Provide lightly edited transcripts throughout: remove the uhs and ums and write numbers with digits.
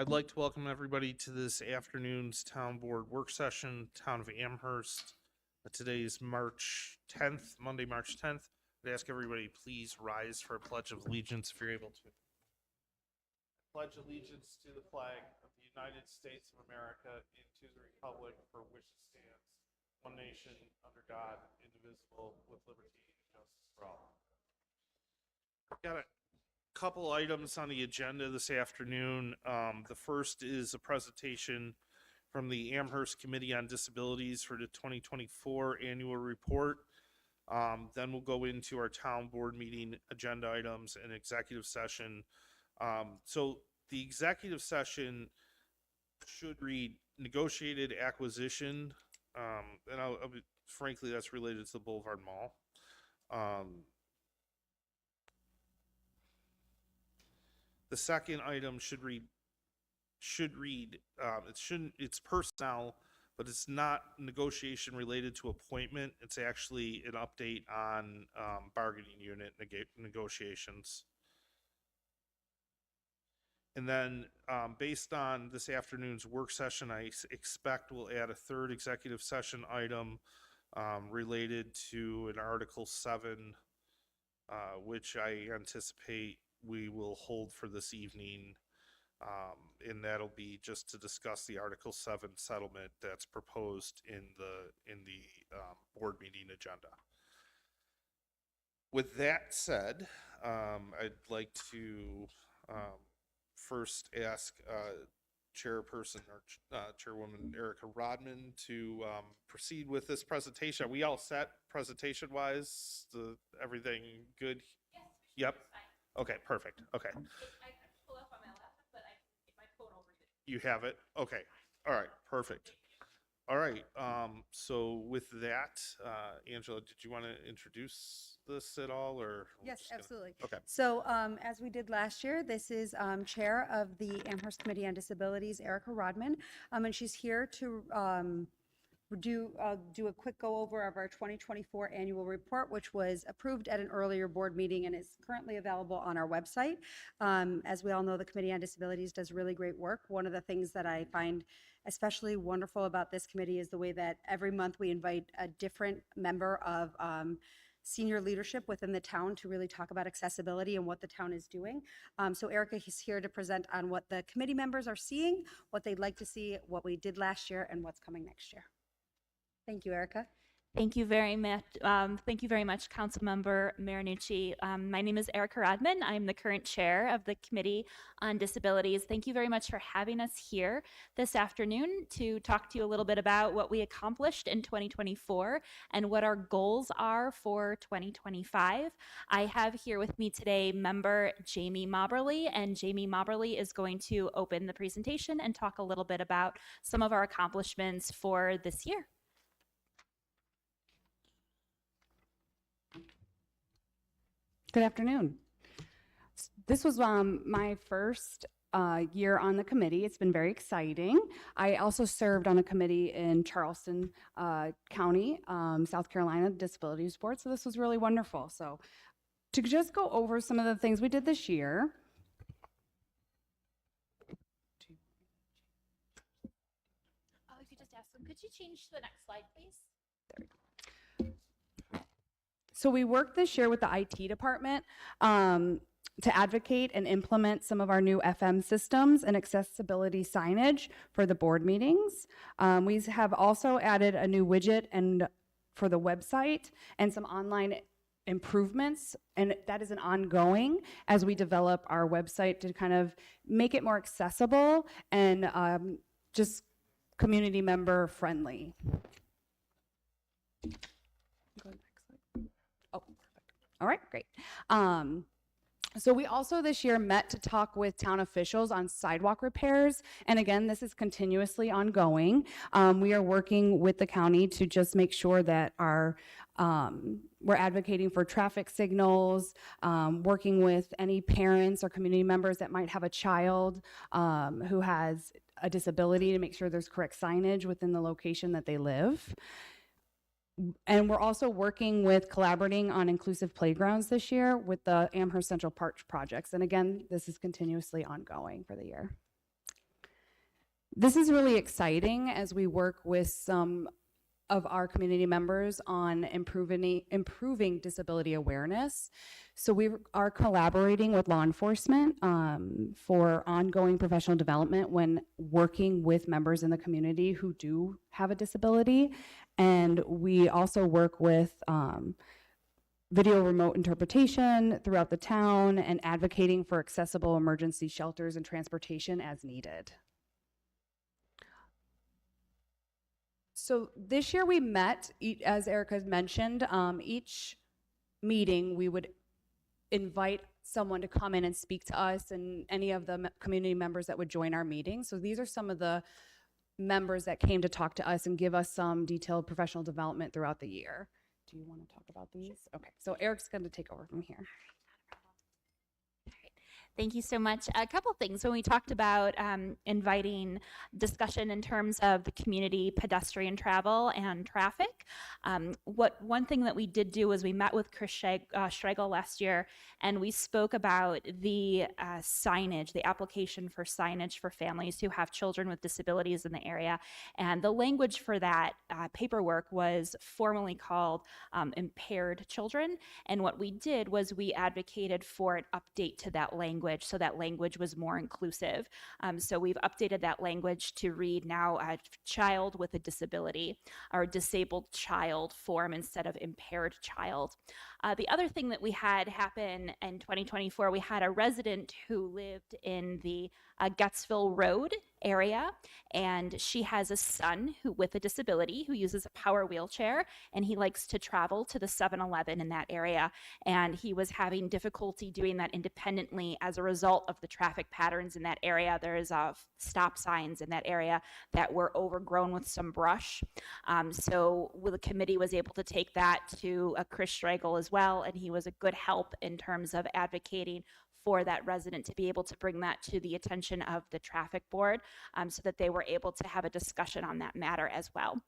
I'd like to welcome everybody to this afternoon's town board work session, Town of Amherst. Today's March 10th, Monday, March 10th. I'd ask everybody please rise for a pledge of allegiance if you're able to. Pledge allegiance to the flag of the United States of America and to the republic for which it stands, one nation, under God, indivisible, with liberty and justice for all. Got it. Couple items on the agenda this afternoon. The first is a presentation from the Amherst Committee on Disabilities for the 2024 annual report. Then we'll go into our town board meeting agenda items and executive session. So the executive session should read negotiated acquisition, and frankly, that's related to the Boulevard Mall. The second item should read, it's personnel, but it's not negotiation related to appointment. It's actually an update on bargaining unit negotiations. And then based on this afternoon's work session, I expect we'll add a third executive session item related to an Article 7, which I anticipate we will hold for this evening, and that'll be just to discuss the Article 7 settlement that's proposed in the board meeting agenda. With that said, I'd like to first ask Chairperson or Chairwoman Erica Rodman to proceed with this presentation. Are we all set presentation-wise? Everything good? Yes. Yep. Okay, perfect. Okay. I can pull up on my laptop, but I can get my phone over it. You have it? Okay. All right, perfect. All right. So with that, Angela, did you want to introduce this at all, or? Yes, absolutely. Okay. So as we did last year, this is Chair of the Amherst Committee on Disabilities, Erica Rodman, and she's here to do a quick go over of our 2024 annual report, which was approved at an earlier board meeting and is currently available on our website. As we all know, the Committee on Disabilities does really great work. One of the things that I find especially wonderful about this committee is the way that every month we invite a different member of senior leadership within the town to really talk about accessibility and what the town is doing. So Erica is here to present on what the committee members are seeing, what they'd like to see, what we did last year, and what's coming next year. Thank you, Erica. Thank you very much. Thank you very much, Councilmember Marinucci. My name is Erica Rodman. I'm the current chair of the Committee on Disabilities. Thank you very much for having us here this afternoon to talk to you a little bit about what we accomplished in 2024 and what our goals are for 2025. I have here with me today member Jamie Moberly, and Jamie Moberly is going to open the presentation and talk a little bit about some of our accomplishments for this year. Good afternoon. This was my first year on the committee. It's been very exciting. I also served on a committee in Charleston County, South Carolina, Disabilities Board, so this was really wonderful. So to just go over some of the things we did this year. If you just ask them, could you change to the next slide, please? There we go. So we worked this year with the IT department to advocate and implement some of our new FM systems and accessibility signage for the board meetings. We have also added a new widget and for the website and some online improvements, and that is an ongoing as we develop our website to kind of make it more accessible and just community member friendly. Oh, perfect. All right, great. So we also this year met to talk with town officials on sidewalk repairs. And again, this is continuously ongoing. We are working with the county to just make sure that we're advocating for traffic signals, working with any parents or community members that might have a child who has a disability to make sure there's correct signage within the location that they live. And we're also working with collaborating on inclusive playgrounds this year with the Amherst Central Park projects. And again, this is continuously ongoing for the year. This is really exciting as we work with some of our community members on improving disability awareness. So we are collaborating with law enforcement for ongoing professional development when working with members in the community who do have a disability. And we also work with video remote interpretation throughout the town and advocating for accessible emergency shelters and transportation as needed. So this year we met, as Erica has mentioned, each meeting we would invite someone to come in and speak to us and any of the community members that would join our meeting. So these are some of the members that came to talk to us and give us some detailed professional development throughout the year. Do you want to talk about these? Okay, so Eric's going to take over from here. Thank you so much. A couple things. When we talked about inviting discussion in terms of the community pedestrian travel and traffic, one thing that we did do was we met with Chris Schregel last year, and we spoke about the signage, the application for signage for families who have children with disabilities in the area. And the language for that paperwork was formally called impaired children. And what we did was we advocated for an update to that language so that language was more inclusive. So we've updated that language to read now a child with a disability or disabled child form instead of impaired child. The other thing that we had happen in 2024, we had a resident who lived in the Gutsville Road area, and she has a son with a disability who uses a power wheelchair, and he likes to travel to the 7-Eleven in that area, and he was having difficulty doing that independently as a result of the traffic patterns in that area. There's stop signs in that area that were overgrown with some brush. So the committee was able to take that to Chris Schregel as well, and he was a good help in terms of advocating for that resident to be able to bring that to the attention of the traffic board so that they were able to have a discussion on that matter as well.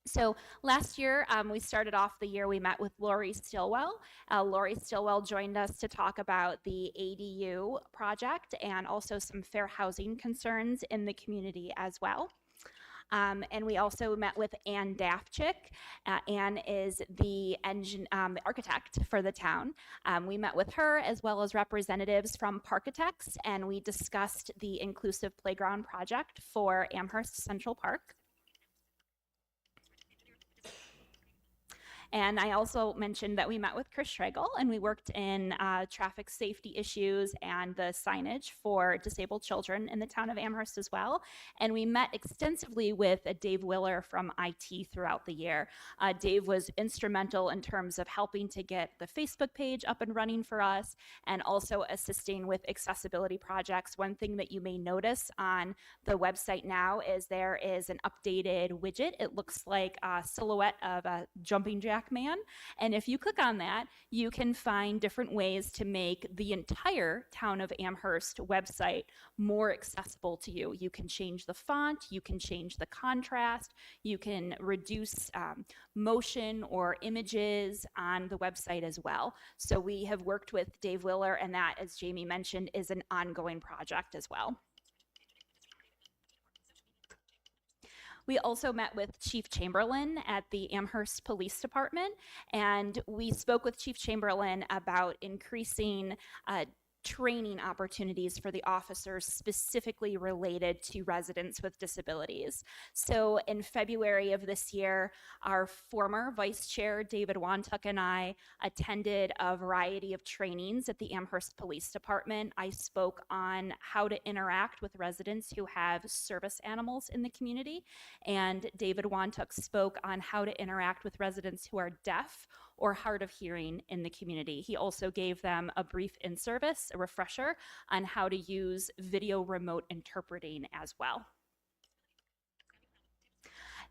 So last year, we started off the year, we met with Lori Stillwell. Lori Stillwell joined us to talk about the ADU project and also some fair housing concerns in the community as well. And we also met with Ann Dafchik. Ann is the architect for the town. We met with her as well as representatives from Parkitects, and we discussed the inclusive playground project for Amherst Central Park. And I also mentioned that we met with Chris Schregel and we worked in traffic safety issues and the signage for disabled children in the town of Amherst as well. And we met extensively with Dave Willer from IT throughout the year. Dave was instrumental in terms of helping to get the Facebook page up and running for us and also assisting with accessibility projects. One thing that you may notice on the website now is there is an updated widget. It looks like a silhouette of a jumping jack man. And if you click on that, you can find different ways to make the entire town of Amherst website more accessible to you. You can change the font, you can change the contrast, you can reduce motion or images on the website as well. So we have worked with Dave Willer, and that, as Jamie mentioned, is an ongoing project as well. We also met with Chief Chamberlain at the Amherst Police Department, and we spoke with Chief Chamberlain about increasing training opportunities for the officers specifically related to residents with disabilities. So in February of this year, our former Vice Chair, David Wantuck, and I attended a variety of trainings at the Amherst Police Department. I spoke on how to interact with residents who have service animals in the community, and David Wantuck spoke on how to interact with residents who are deaf or hard of hearing in the community. He also gave them a brief in-service, a refresher on how to use video remote interpreting as well.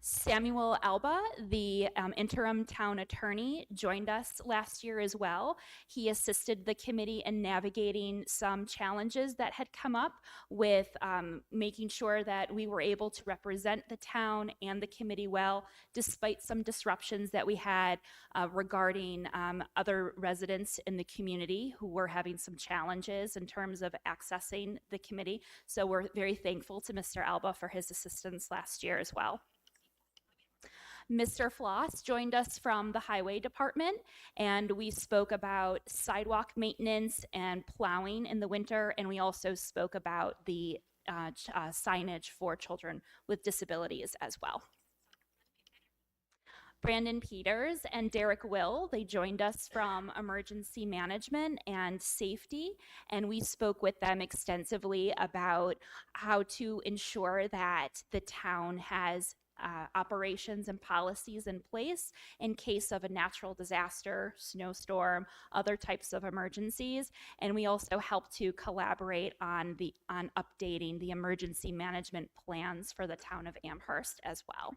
Samuel Alba, the interim town attorney, joined us last year as well. He assisted the committee in navigating some challenges that had come up with making sure that we were able to represent the town and the committee well, despite some disruptions that we had regarding other residents in the community who were having some challenges in terms of accessing the committee. So we're very thankful to Mr. Alba for his assistance last year as well. Mr. Floss joined us from the highway department, and we spoke about sidewalk maintenance and plowing in the winter, and we also spoke about the signage for children with disabilities as well. Brandon Peters and Derek Will, they joined us from emergency management and safety, and we spoke with them extensively about how to ensure that the town has operations and policies in place in case of a natural disaster, snowstorm, other types of emergencies. And we also help to collaborate on updating the emergency management plans for the town of Amherst as well.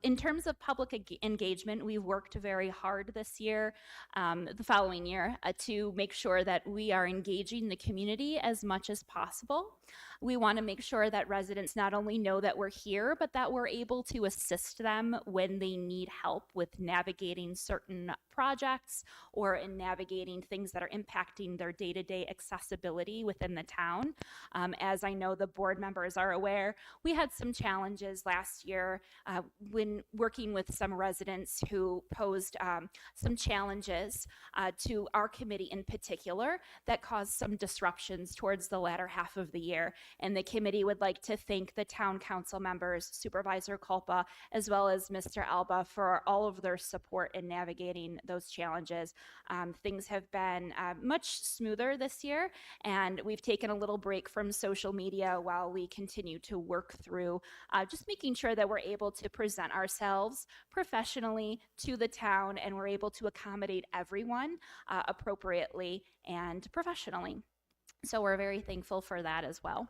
In terms of public engagement, we've worked very hard this year, the following year, to make sure that we are engaging the community as much as possible. We want to make sure that residents not only know that we're here, but that we're able to assist them when they need help with navigating certain projects or in navigating things that are impacting their day-to-day accessibility within the town. As I know the board members are aware, we had some challenges last year when working with some residents who posed some challenges to our committee in particular that caused some disruptions towards the latter half of the year. And the committee would like to thank the town council members, Supervisor Culpa, as well as Mr. Alba for all of their support in navigating those challenges. Things have been much smoother this year, and we've taken a little break from social media while we continue to work through just making sure that we're able to present ourselves professionally to the town and we're able to accommodate everyone appropriately and professionally. So we're very thankful for that as well.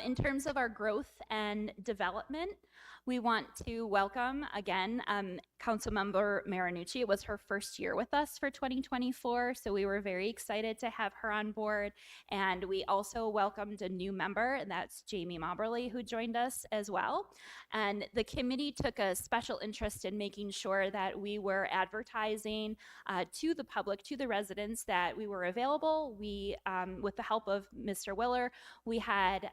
In terms of our growth and development, we want to welcome again Councilmember Marinucci. It was her first year with us for 2024, so we were very excited to have her on board. And we also welcomed a new member, and that's Jamie Mauberly, who joined us as well. And the committee took a special interest in making sure that we were advertising to the public, to the residents, that we were available. We, with the help of Mr. Willer, we had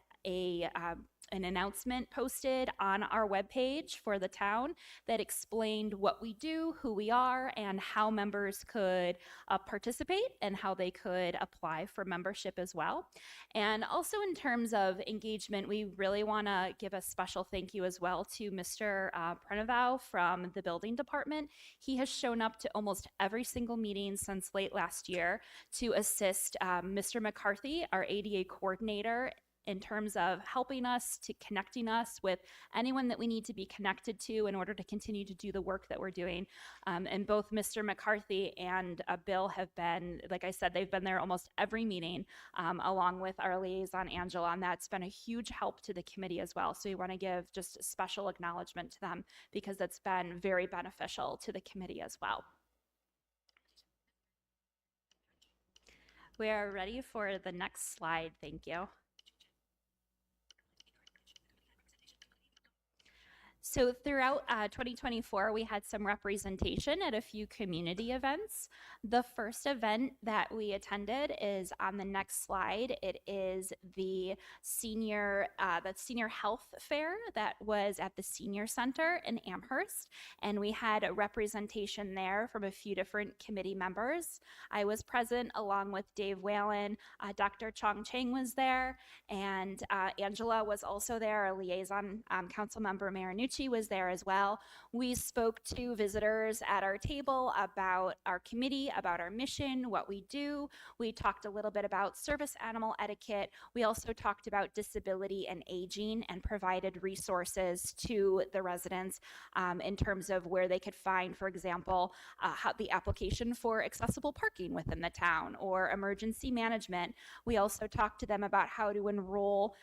an announcement posted on our webpage for the town that explained what we do, who we are, and how members could participate and how they could apply for membership as well. And also in terms of engagement, we really want to give a special thank you as well to Mr. Prenovow from the building department. He has shown up to almost every single meeting since late last year to assist Mr. McCarthy, our ADA coordinator, in terms of helping us, to connecting us with anyone that we need to be connected to in order to continue to do the work that we're doing. And both Mr. McCarthy and Bill have been, like I said, they've been there almost every meeting, along with our liaison, Angela, and that's been a huge help to the committee as well. So we want to give just a special acknowledgement to them because it's been very beneficial to the committee as well. We are ready for the next slide. Thank you. So throughout 2024, we had some representation at a few community events. The first event that we attended is on the next slide. It is the senior health fair that was at the senior center in Amherst, and we had a representation there from a few different committee members. I was present along with Dave Whalen. Dr. Chong Chang was there, and Angela was also there, a liaison, Councilmember Marinucci. Marinucci was there as well. We spoke to visitors at our table about our committee, about our mission, what we do. We talked a little bit about service animal etiquette. We also talked about disability and aging and provided resources to the residents in terms of where they could find, for example, how the application for accessible parking within the town or emergency management. We also talked to them about how to enroll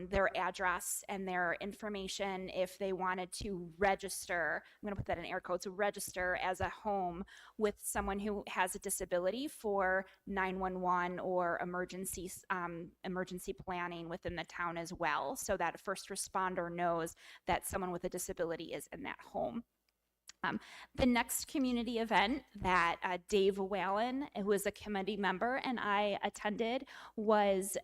their address and their information if they wanted to register. I'm going to put that in air quotes, register as a home with someone who has a disability for 911 or emergency planning within the town as well, so that a first responder knows that someone with a disability is in that home. The next community event that Dave Whalen, who is a committee member, and I attended was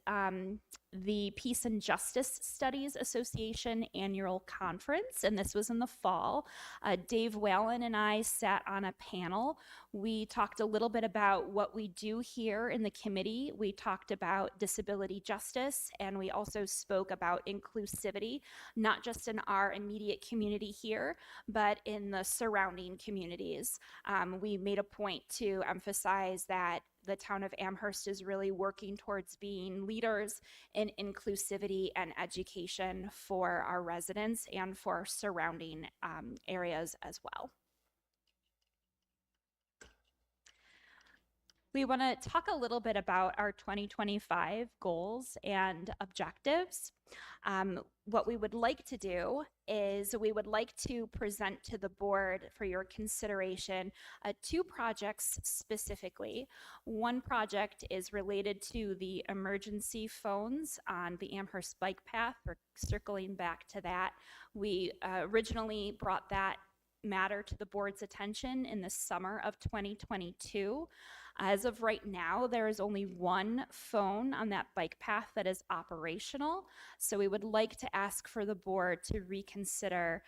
the Peace and Justice Studies Association annual conference, and this was in the fall. Dave Whalen and I sat on a panel. We talked a little bit about what we do here in the committee. We talked about disability justice, and we also spoke about inclusivity, not just in our immediate community here, but in the surrounding communities. We made a point to emphasize that the town of Amherst is really working towards being leaders in inclusivity and education for our residents and for surrounding areas as well. We want to talk a little bit about our 2025 goals and objectives. What we would like to do is we would like to present to the board for your consideration 2 projects specifically. One project is related to the emergency phones on the Amherst bike path. We're circling back to that. We originally brought that matter to the board's attention in the summer of 2022. As of right now, there is only one phone on that bike path that is operational. So we would like to ask for the board to reconsider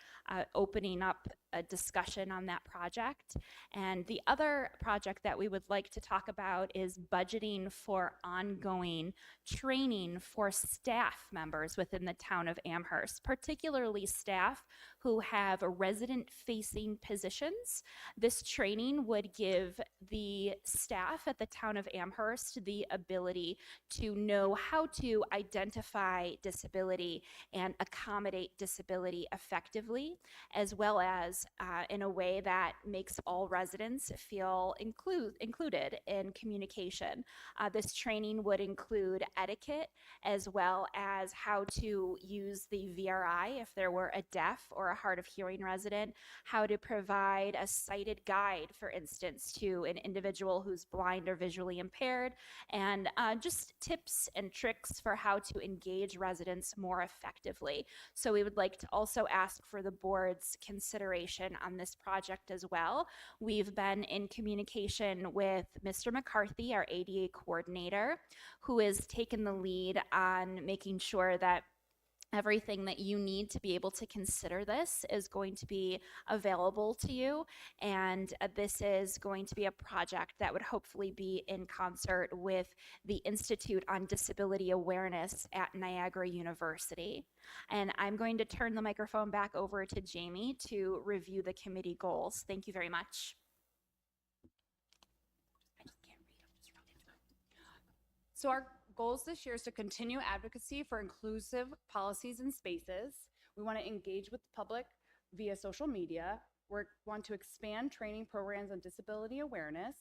opening up a discussion on that project. And the other project that we would like to talk about is budgeting for ongoing training for staff members within the town of Amherst, particularly staff who have resident-facing positions. This training would give the staff at the town of Amherst the ability to know how to identify disability and accommodate disability effectively, as well as in a way that makes all residents feel included in communication. This training would include etiquette, as well as how to use the VRI if there were a deaf or a hard of hearing resident, how to provide a sighted guide, for instance, to an individual who's blind or visually impaired, and just tips and tricks for how to engage residents more effectively. So we would like to also ask for the board's consideration on this project as well. We've been in communication with Mr. McCarthy, our ADA coordinator, who has taken the lead on making sure that everything that you need to be able to consider this is going to be available to you. And this is going to be a project that would hopefully be in concert with the Institute on Disability Awareness at Niagara University. And I'm going to turn the microphone back over to Jamie to review the committee goals. Thank you very much. So our goals this year is to continue advocacy for inclusive policies and spaces. We want to engage with the public via social media. We want to expand training programs on disability awareness,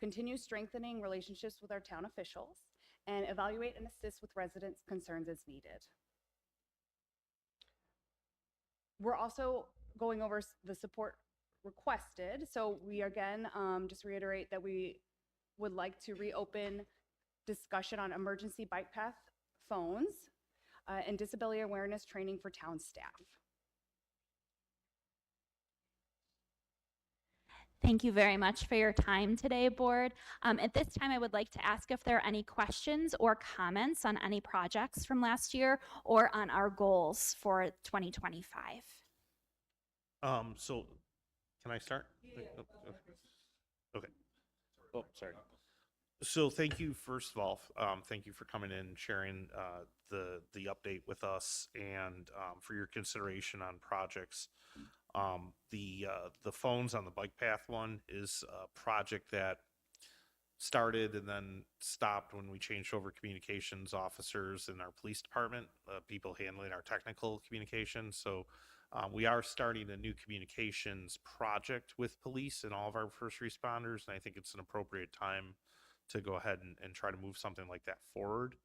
continue strengthening relationships with our town officials, and evaluate and assist with residents' concerns as needed. We're also going over the support requested. So we again, just reiterate that we would like to reopen discussion on emergency bike path phones and disability awareness training for town staff. Thank you very much for your time today, board. At this time, I would like to ask if there are any questions or comments on any projects from last year or on our goals for 2025. So can I start? Yeah. Okay. Oh, sorry. So thank you, first of all, thank you for coming in, sharing the update with us, and for your consideration on projects. The phones on the bike path one is a project that started and then stopped when we changed over communications officers in our police department, people handling our technical communications. So we are starting a new communications project with police and all of our first responders, and I think it's an appropriate time to go ahead and try to move something like that forward.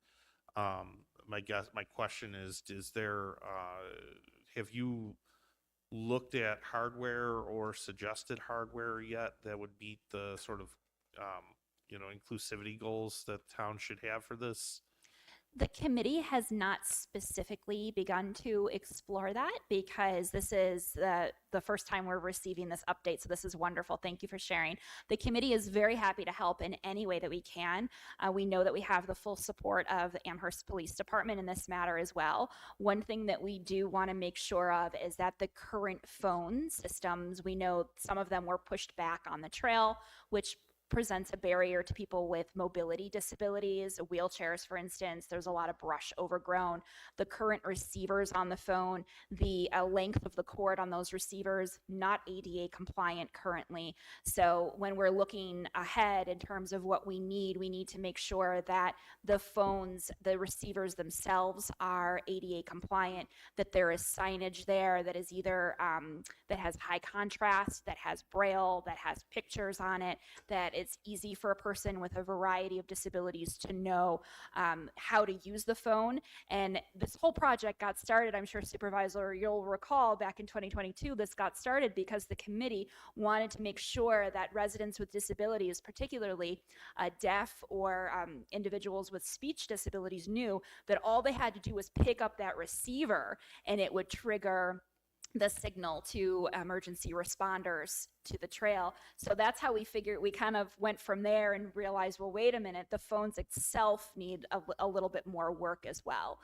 My question is there, have you looked at hardware or suggested hardware yet that would meet the sort of, inclusivity goals that town should have for this? The committee has not specifically begun to explore that because this is the first time we're receiving this update. So this is wonderful. Thank you for sharing. The committee is very happy to help in any way that we can. We know that we have the full support of the Amherst Police Department in this matter as well. One thing that we do want to make sure of is that the current phone systems, we know some of them were pushed back on the trail, which presents a barrier to people with mobility disabilities, wheelchairs, for instance. There's a lot of brush overgrown. The current receivers on the phone, the length of the cord on those receivers, not ADA compliant currently. So when we're looking ahead in terms of what we need to make sure that the phones, the receivers themselves are ADA compliant, that there is signage there that is either that has high contrast, that has braille, that has pictures on it, that it's easy for a person with a variety of disabilities to know how to use the phone. And this whole project got started, I'm sure Supervisor, you'll recall back in 2022, this got started because the committee wanted to make sure that residents with disabilities, particularly deaf or individuals with speech disabilities, knew that all they had to do was pick up that receiver and it would trigger the signal to emergency responders to the trail. So that's how we kind of went from there and realized, well, wait a minute, the phones itself need a little bit more work as well.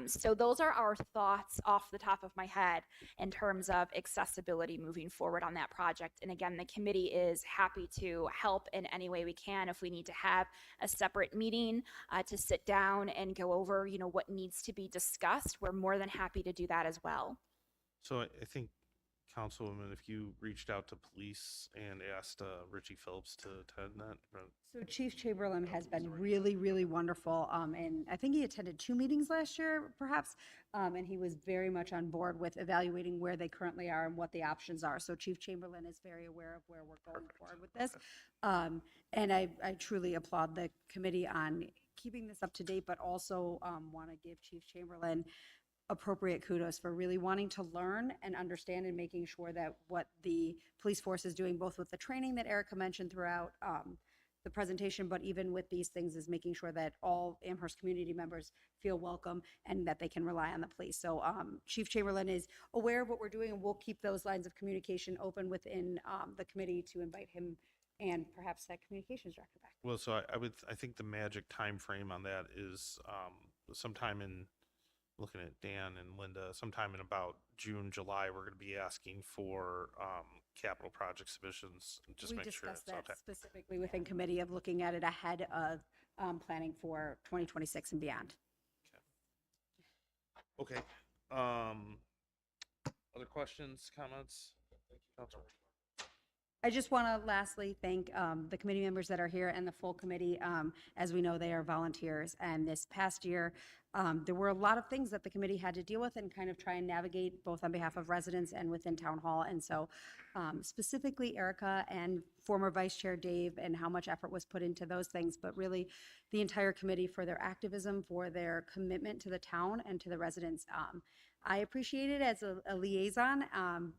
So those are our thoughts off the top of my head in terms of accessibility moving forward on that project. And again, the committee is happy to help in any way we can. If we need to have a separate meeting to sit down and go over, what needs to be discussed, we're more than happy to do that as well. So I think, Councilwoman, if you reached out to police and asked Richie Phillips to attend that, So Chief Chamberlain has been really, really wonderful, and I think he attended 2 meetings last year, perhaps, and he was very much on board with evaluating where they currently are and what the options are. So Chief Chamberlain is very aware of where we're going forward with this. And I truly applaud the committee on keeping this up to date, but also want to give Chief Chamberlain appropriate kudos for really wanting to learn and understand and making sure that what the police force is doing, both with the training that Erica mentioned throughout the presentation, but even with these things, is making sure that all Amherst community members feel welcome and that they can rely on the police. So Chief Chamberlain is aware of what we're doing, and we'll keep those lines of communication open within the committee to invite him and perhaps that communications director back. well, so I think the magic time frame on that is sometime in, looking at Dan and Linda, sometime in about June, July, we're going to be asking for capital project submissions. Just We make sure discussed it's that okay. specifically within committee of looking at it ahead of planning for 2026 and beyond. Okay. Other questions, comments? Council? I just want to lastly thank the committee members that are here and the full committee. As we know, they are volunteers. And this past year, there were a lot of things that the committee had to deal with and kind of try and navigate both on behalf of residents and within town hall. And so specifically Erica and former Vice Chair Dave, and how much effort was put into those things, but really the entire committee for their activism, for their commitment to the town and to the residents. I appreciate it as a liaison,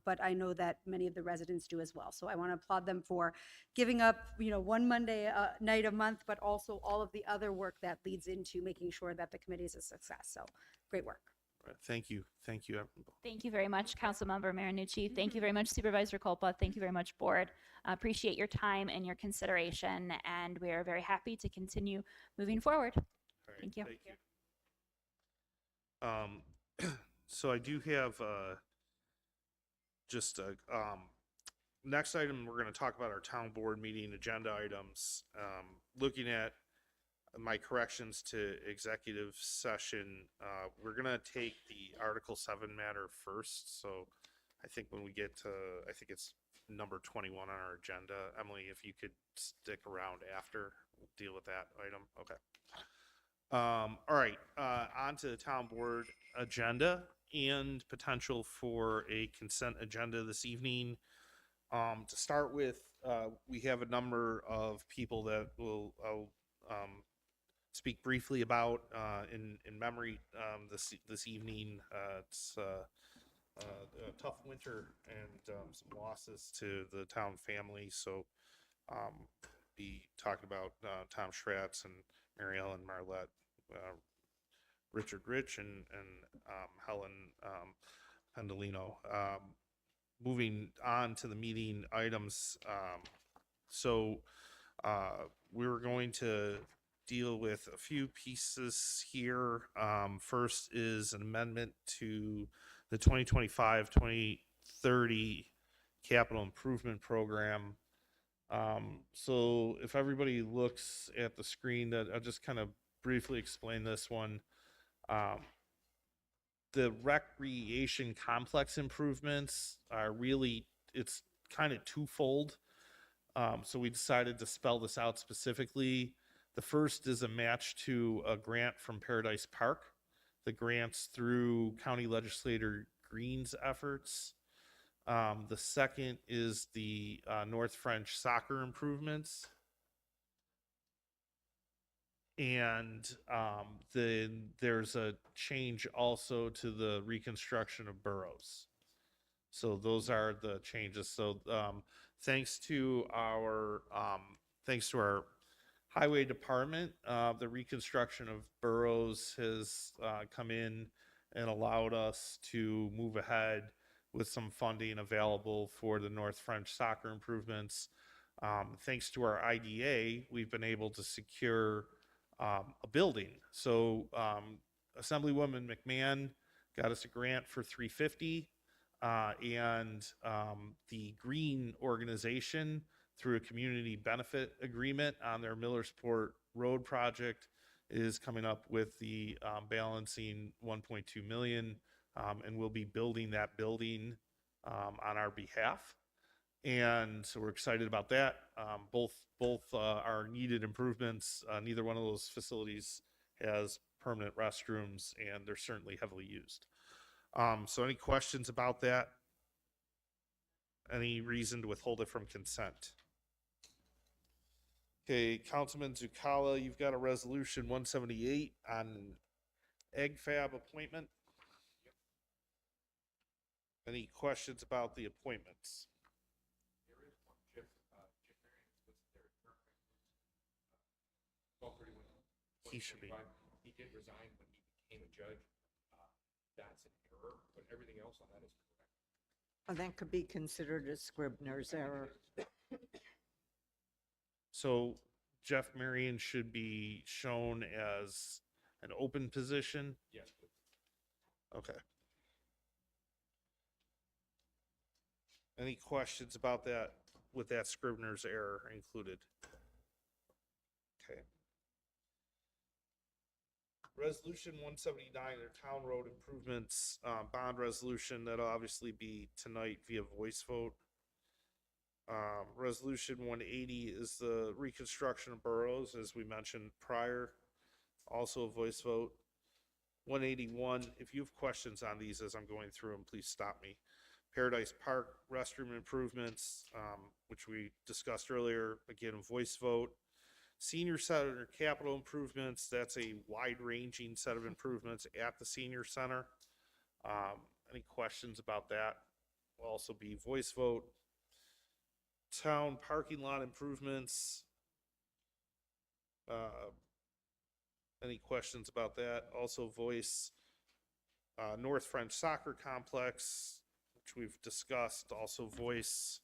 but I know that many of the residents do as well. So I want to applaud them for giving up, one Monday night a month, but also all of the other work that leads into making sure that the committee is a success. So great work. All right, thank you. Thank you. Thank you very much, Councilmember Marinucci. Thank you very much, Supervisor Colpa. Thank you very much, Board. Appreciate your time and your consideration, and we are very happy to continue moving forward. All right, Thank you. So I do have just next item, we're going to talk about our town board meeting agenda items. Looking at my corrections to executive session, we're going to take the Article 7 matter first. So I think when we get to, I think it's number 21 on our agenda. Emily, if you could stick around after, we'll deal with that item. Okay. All right, on to the town board agenda and potential for a consent agenda this evening. To start with, we have a number of people that will speak briefly about in memory this evening. It's a tough winter and some losses to the town family. So be talking about Tom Schratz and Mary Ellen Marlette, Richard Rich, and Helen Pendolino. Moving on to the meeting items. So we're going to deal with a few pieces here. First is an amendment to the 2025-2030 capital improvement program. So if everybody looks at the screen, that I'll just kind of briefly explain this one. The recreation complex improvements are really, it's kind of twofold. So we decided to spell this out specifically. The first is a match to a grant from Paradise Park. The grants through County Legislator Green's efforts. The second is the North French soccer improvements. And then there's a change also to the reconstruction of boroughs. So those are the changes. So thanks to our highway department, the reconstruction of boroughs has come in and allowed us to move ahead with some funding available for the North French soccer improvements. Thanks to our IDA, we've been able to secure a building. So Assemblywoman McMahon got us a grant for $350, and the Green organization, through a community benefit agreement on their Millersport Road project, is coming up with the balancing $1.2 million, and we'll be building that building on our behalf. And so we're excited about that. Both are needed improvements. Neither one of those facilities has permanent restrooms, and they're certainly heavily used. So any questions about that? Any reason to withhold it from consent? Okay, Councilman Zucala, you've got a resolution 178 on egg fab appointment. Any questions about the appointments? He should be. He did resign when he became a judge. That's an error, but everything else on that is correct. And that could be considered a Scribner's error. So Jeff Marion should be shown as an open position? Yes, please. Okay. Any questions about that with that Scribner's error included? Okay. Resolution 179, their town road improvements bond resolution, that'll obviously be tonight via voice vote. Resolution 180 is the reconstruction of boroughs, as we mentioned prior, also a voice vote. 181, if you have questions on these as I'm going through them, please stop me. Paradise Park restroom improvements, which we discussed earlier, again, a voice vote. Senior Center capital improvements, that's a wide-ranging set of improvements at the senior center. Any questions about that? Will also be voice vote. Town parking lot improvements. Any questions about that? Also voice. North French soccer complex, which we've discussed, also voice.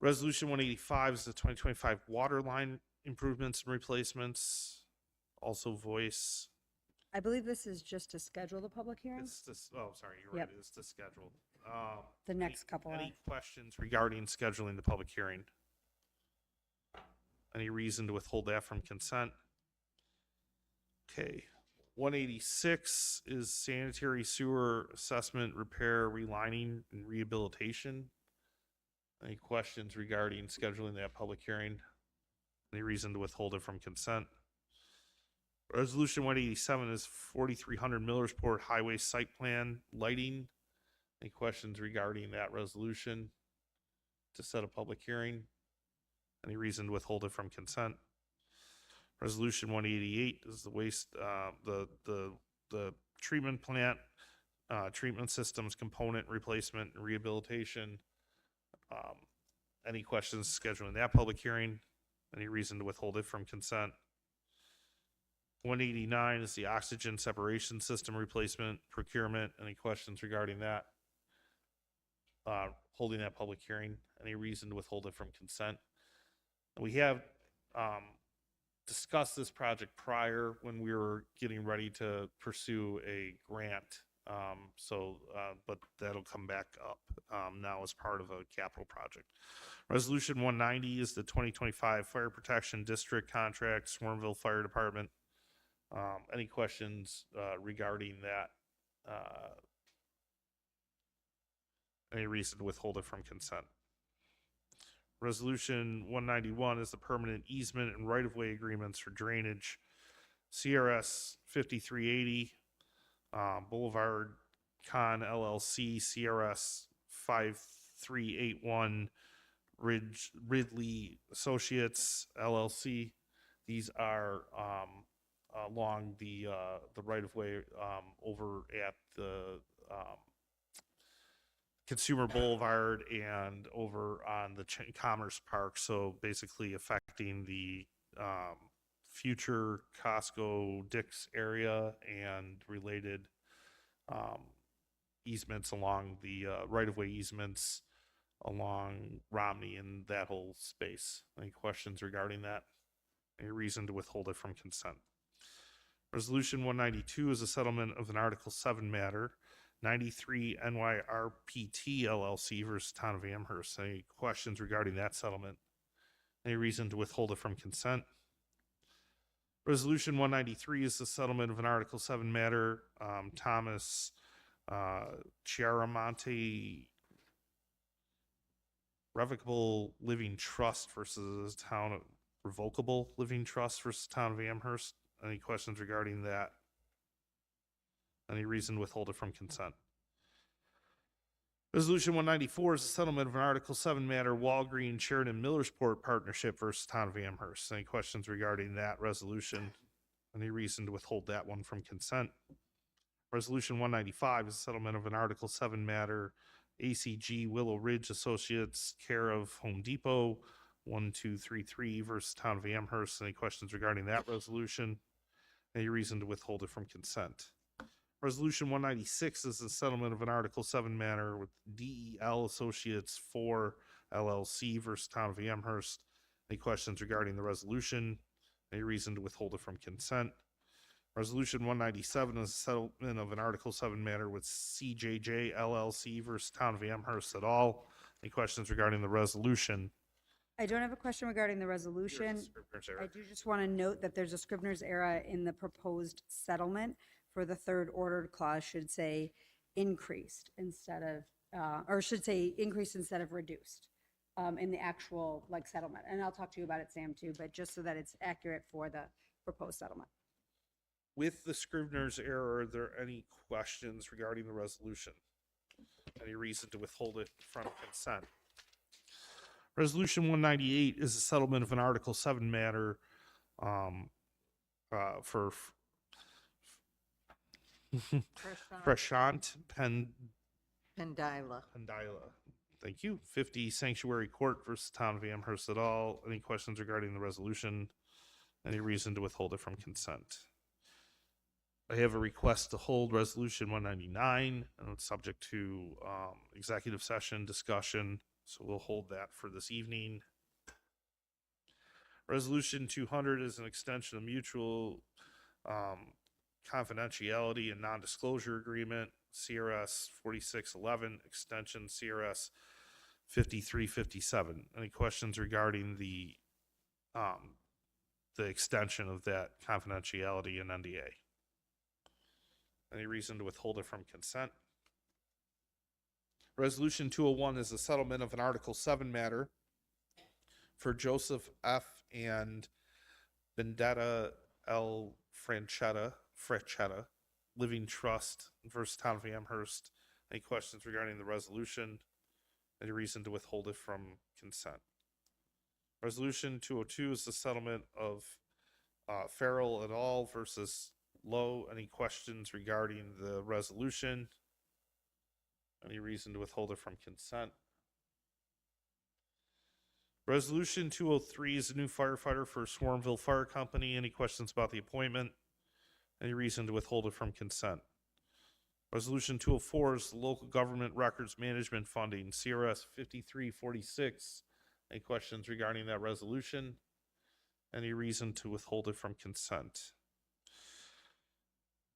Resolution 185 is the 2025 water line improvements and replacements, also voice. I believe this is just to schedule the public hearing. It's this, oh, sorry, you're right, Yep. it is to schedule. The next couple Any are. questions regarding scheduling the public hearing? Any reason to withhold that from consent? Okay. 186 is sanitary sewer assessment, repair, relining, and rehabilitation. Any questions regarding scheduling that public hearing? Any reason to withhold it from consent? Resolution 187 is 4300 Millersport Highway Site Plan Lighting. Any questions regarding that resolution to set a public hearing? Any reason to withhold it from consent? Resolution 188 is the waste, the treatment plant, treatment systems component replacement and rehabilitation. Any questions scheduling that public hearing? Any reason to withhold it from consent? 189 is the oxygen separation system replacement procurement. Any questions regarding that? Holding that public hearing. Any reason to withhold it from consent? We have discussed this project prior when we were getting ready to pursue a grant. But that'll come back up now as part of a capital project. Resolution 190 is the 2025 Fire Protection District Contract, Swarmville Fire Department. Any questions regarding that? Any reason to withhold it from consent? Resolution 191 is the permanent easement and right-of-way agreements for drainage. CRS 5380, Boulevard Con LLC, CRS 5381, Ridley Associates LLC. These are along the right-of-way over at the Consumer Boulevard and over on the Commerce Park. So basically affecting the future Costco Dick's area and related easements along the right-of-way easements along Romney and that whole space. Any questions regarding that? Any reason to withhold it from consent? Resolution 192 is a settlement of an Article 7 matter. 93 NYRPT LLC versus Town of Amherst. Any questions regarding that settlement? Any reason to withhold it from consent? Resolution 193 is the settlement of an Article 7 matter. Thomas Chiaramonte Revocable Living Trust versus Town of Revocable Living Trust versus Town of Amherst. Any questions regarding that? Any reason to withhold it from consent? Resolution 194 is the settlement of an Article 7 matter, Walgreen Sheridan Millersport Partnership versus Town of Amherst. Any questions regarding that resolution? Any reason to withhold that one from consent? Resolution 195 is the settlement of an Article 7 matter, ACG Willow Ridge Associates, care of Home Depot, 1233 versus Town of Amherst. Any questions regarding that resolution? Any reason to withhold it from consent? Resolution 196 is the settlement of an Article 7 matter with DEL Associates 4 LLC versus Town of Amherst. Any questions regarding the resolution? Any reason to withhold it from consent? Resolution 197 is a settlement of an Article 7 matter with CJJ LLC versus Town of Amherst et al. Any questions regarding the resolution? I don't have a question regarding the resolution. Scrivener's error. I do just want to note that there's a Scrivener's error in the proposed settlement for the third ordered clause should say increased instead of, or should say increased instead of reduced in the actual like settlement. And I'll talk to you about it, Sam, too, but just so that it's accurate for the proposed settlement. With the Scrivener's error, are there any questions regarding the resolution? Any reason to withhold it from consent? Resolution 198 is a settlement of an Article 7 matter for Prashant Pendila. Pandila. Thank you. 50 Sanctuary Court versus Town of Amherst et al. Any questions regarding the resolution? Any reason to withhold it from consent? I have a request to hold Resolution 199, and it's subject to executive session discussion, so we'll hold that for this evening. Resolution 200 is an extension of mutual confidentiality and non-disclosure agreement CRS 4611, extension CRS 5357. Any questions regarding the extension of that confidentiality and NDA? Any reason to withhold it from consent? Resolution 201 is a settlement of an Article 7 matter for Joseph F. and Vendetta L. Franchetta, Living Trust versus Town of Amherst. Any questions regarding the resolution? Any reason to withhold it from consent? Resolution 202 is the settlement of Farrell et al. Versus Lowe. Any questions regarding the resolution? Any reason to withhold it from consent? Resolution 203 is a new firefighter for Swarmville Fire Company. Any questions about the appointment? Any reason to withhold it from consent? Resolution 204 is the local government records management funding, CRS 5346. Any questions regarding that resolution? Any reason to withhold it from consent?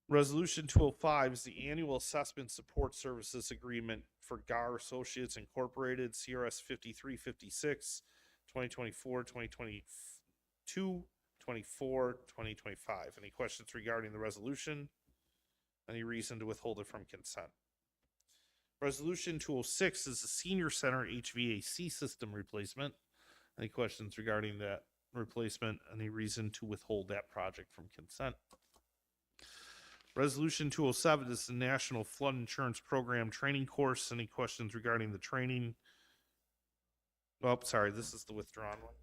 Resolution 205 is the annual assessment support services agreement for GAR Associates Incorporated, CRS 5356, 2024, 2022, 24, 2025. Any questions regarding the resolution? Any reason to withhold it from consent? Resolution 206 is the Senior Center HVAC system replacement. Any questions regarding that replacement? Any reason to withhold that project from consent? Resolution 207 is the National Flood Insurance Program training course. Any questions regarding the training? Oh, sorry, this is the withdrawn one.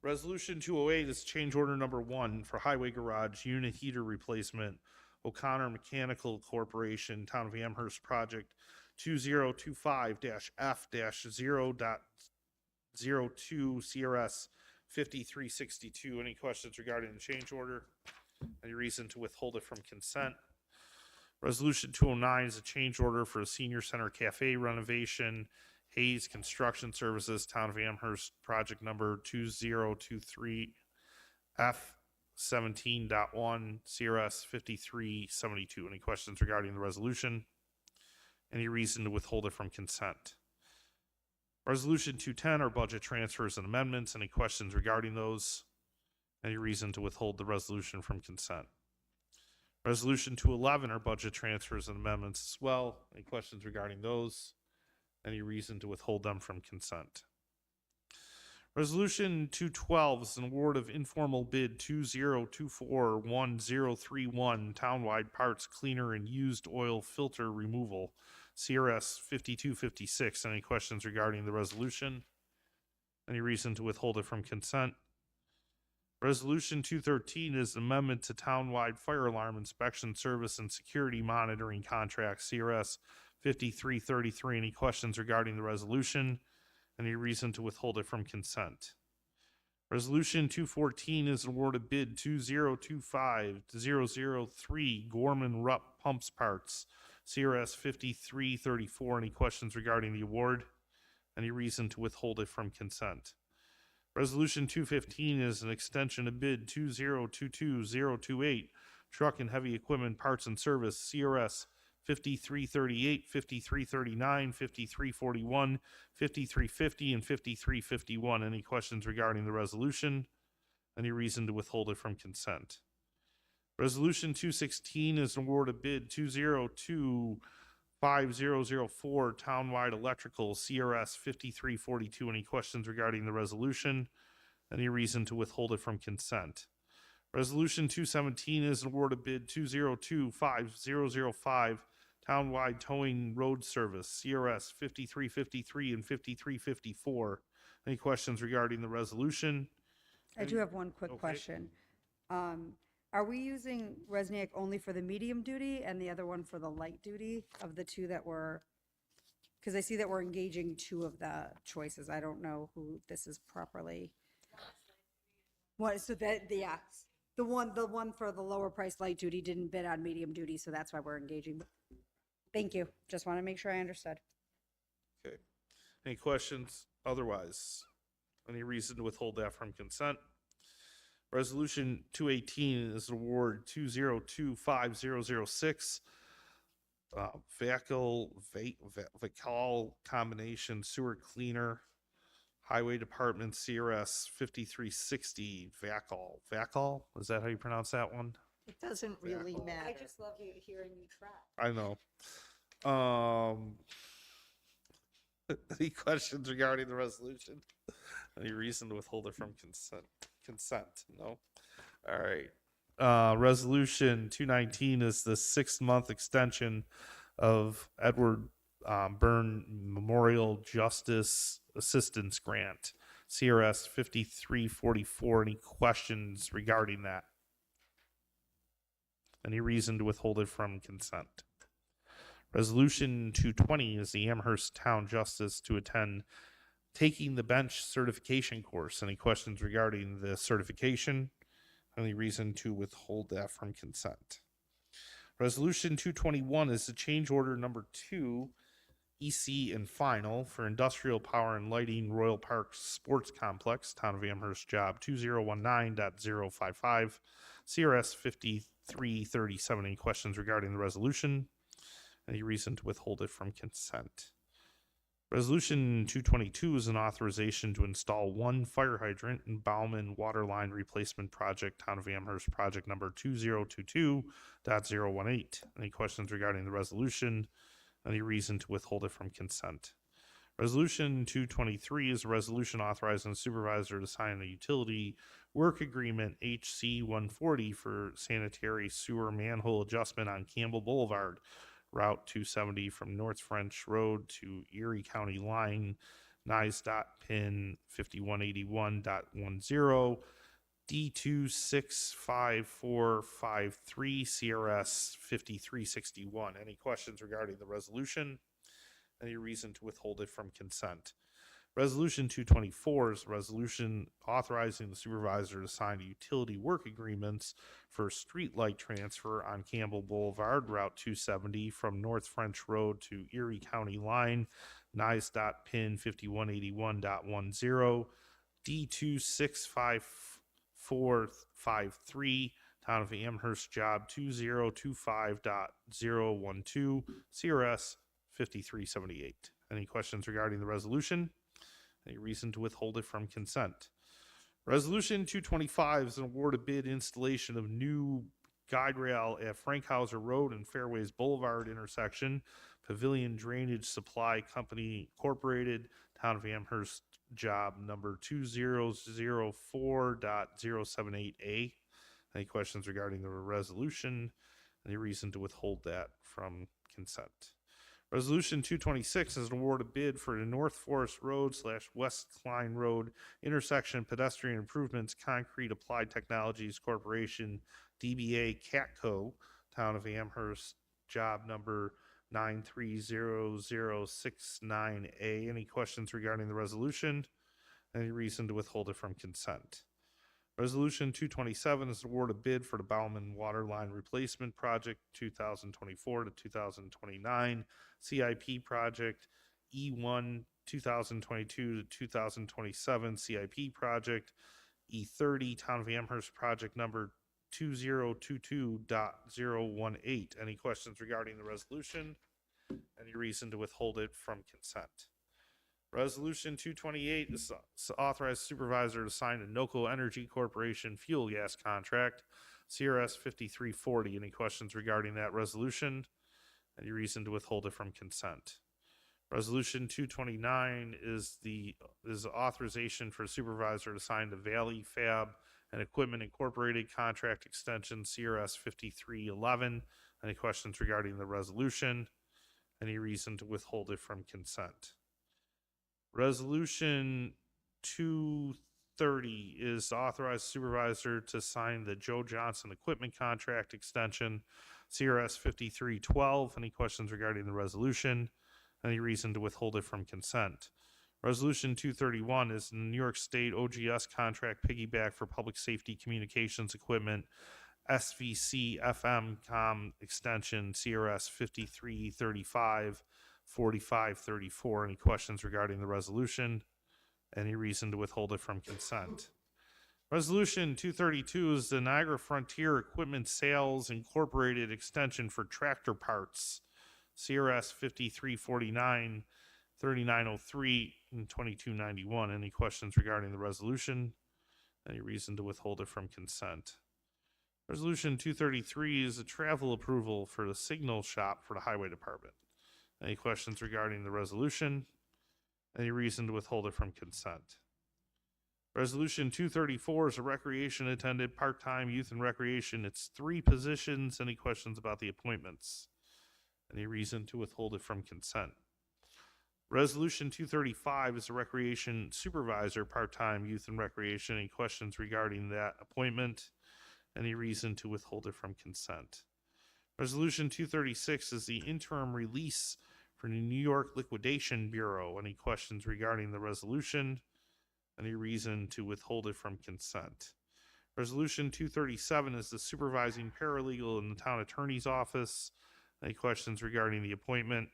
Resolution 208 is change order number 1 for Highway Garage unit heater replacement, O'Connor Mechanical Corporation, Town of Amherst Project 2025-F-0.02 CRS 5362. Any questions regarding the change order? Any reason to withhold it from consent? Resolution 209 is a change order for a senior center cafe renovation, Hayes Construction Services, Town of Amherst, project number 2023 F17.1 CRS 5372. Any questions regarding the resolution? Any reason to withhold it from consent? Resolution 210 are budget transfers and amendments. Any questions regarding those? Any reason to withhold the resolution from consent? Resolution 211 are budget transfers and amendments as well. Any questions regarding those? Any reason to withhold them from consent? Resolution 212 is an award of informal bid 20241031 townwide parts cleaner and used oil filter removal, CRS 5256. Any questions regarding the resolution? Any reason to withhold it from consent? Resolution 213 is an amendment to townwide fire alarm inspection service and security monitoring contract, CRS 5333. Any questions regarding the resolution? Any reason to withhold it from consent? Resolution 214 is an award of bid 2025-003 Gorman Rupp Pumps Parts, CRS 5334. Any questions regarding the award? Any reason to withhold it from consent? Resolution 215 is an extension of bid 2022-028 Truck and Heavy Equipment Parts and Service, CRS 5338, 5339, 5341, 5350, and 5351. Any questions regarding the resolution? Any reason to withhold it from consent? Resolution 216 is an award of bid 2025004 Townwide Electrical, CRS 5342. Any questions regarding the resolution? Any reason to withhold it from consent? Resolution 217 is an award of bid 202505 Townwide Towing Road Service, CRS 5353 and 5354. Any questions regarding the resolution? I do have one quick Okay. question. Are we using Resnick only for the medium duty and the other one for the light duty of the two that were, because I see that we're engaging two of the choices. I don't know who this is properly. What, so that, yeah, the one for the lower price light duty didn't bid on medium duty, so that's why we're engaging. Thank you. Just want to make sure I understood. Okay. Any questions otherwise? Any reason to withhold that from consent? Resolution 218 is award 2025006 Vacal combination sewer cleaner, Highway Department CRS 5360 Vacal. Is that how you pronounce that one? It doesn't really Back. matter. I just love hearing you try. I know. Any questions regarding the resolution? Any reason to withhold it from consent? No. All right. Resolution 219 is the 6-month extension of Edward Byrne Memorial Justice Assistance Grant, CRS 5344. Any questions regarding that? Any reason to withhold it from consent? Resolution 220 is the Amherst Town Justice to attend Taking the Bench certification course. Any questions regarding the certification? Any reason to withhold that from consent? Resolution 221 is the change order number 2, EC and final, for Industrial Power and Lighting Royal Park Sports Complex, Town of Amherst, job 2019.055, CRS 5337. Any questions regarding the resolution? Any reason to withhold it from consent? Resolution 222 is an authorization to install 1 fire hydrant in Bauman Water Line Replacement Project, Town of Amherst, project number 2022.018. Any questions regarding the resolution? Any reason to withhold it from consent? Resolution 223 is a resolution authorizing the supervisor to sign a utility work agreement HC 140 for sanitary sewer manhole adjustment on Campbell Boulevard, Route 270 from North French Road to Erie County line, NICE.PIN 5181.10, D265453, CRS 5361. Any questions regarding the resolution? Any reason to withhold it from consent? Resolution 224 is a resolution authorizing the supervisor to sign utility work agreements for streetlight transfer on Campbell Boulevard, Route 270 from North French Road to Erie County line, NICE.PIN 5181.10, D265453, Town of Amherst, job 2025.012, CRS 5378. Any questions regarding the resolution? Any reason to withhold it from consent? Resolution 225 is an award of bid installation of new guide rail at Frankhauser Road and Fairways Boulevard intersection, Pavilion Drainage Supply Company Incorporated, Town of Amherst, job number 2004.078A. Any questions regarding the resolution? Any reason to withhold that from consent? Resolution 226 is an award of bid for the North Forest Road / West Klein Road intersection pedestrian improvements, Concrete Applied Technologies Corporation, DBA Catco, Town of Amherst, job number 930069A. Any questions regarding the resolution? Any reason to withhold it from consent? Resolution 227 is an award of bid for the Bauman Water Line Replacement Project 2024 to 2029, CIP Project E1 2022 to 2027, CIP Project E30, Town of Amherst Project number 2022.018. Any questions regarding the resolution? Any reason to withhold it from consent? Resolution 228 is authorize supervisor to sign a NOCO Energy Corporation fuel gas contract, CRS 5340. Any questions regarding that resolution? Any reason to withhold it from consent? Resolution 229 is authorization for supervisor to sign the Valley Fab and Equipment Incorporated contract extension, CRS 5311. Any questions regarding the resolution? Any reason to withhold it from consent? Resolution 230 is authorize supervisor to sign the Joe Johnson Equipment Contract Extension, CRS 5312. Any questions regarding the resolution? Any reason to withhold it from consent? Resolution 231 is the New York State OGS Contract Piggyback for Public Safety Communications Equipment, SVC FM Com Extension, CRS 5335. 4534. Any questions regarding the resolution? Any reason to withhold it from consent? Resolution 232 is the Niagara Frontier Equipment Sales Incorporated extension for tractor parts, CRS 5349, 3903, and 2291. Any questions regarding the resolution? Any reason to withhold it from consent? Resolution 233 is a travel approval for the signal shop for the Highway Department. Any questions regarding the resolution? Any reason to withhold it from consent? Resolution 234 is a recreation attendant, part-time youth and recreation. It's 3 positions. Any questions about the appointments? Any reason to withhold it from consent? Resolution 235 is a recreation supervisor, part-time youth and recreation. Any questions regarding that appointment? Any reason to withhold it from consent? Resolution 236 is the interim release for the New York Liquidation Bureau. Any questions regarding the resolution? Any reason to withhold it from consent? Resolution 237 is the supervising paralegal in the town attorney's office. Any questions regarding the appointment?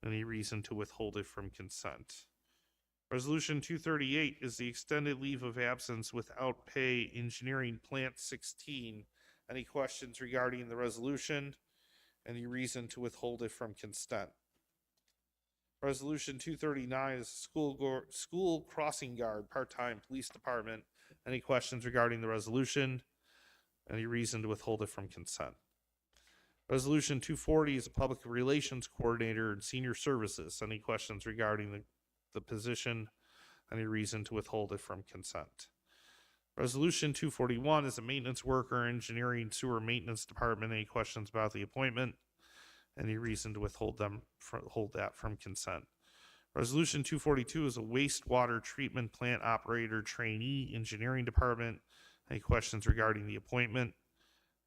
Any reason to withhold it from consent? Resolution 238 is the extended leave of absence without pay engineering plant 16. Any questions regarding the resolution? Any reason to withhold it from consent? Resolution 239 is school crossing guard, part-time police department. Any questions regarding the resolution? Any reason to withhold it from consent? Resolution 240 is a public relations coordinator in senior services. Any questions regarding the position? Any reason to withhold it from consent? Resolution 241 is a maintenance worker, engineering sewer maintenance department. Any questions about the appointment? Any reason to withhold that from consent? Resolution 242 is a wastewater treatment plant operator trainee, engineering department. Any questions regarding the appointment?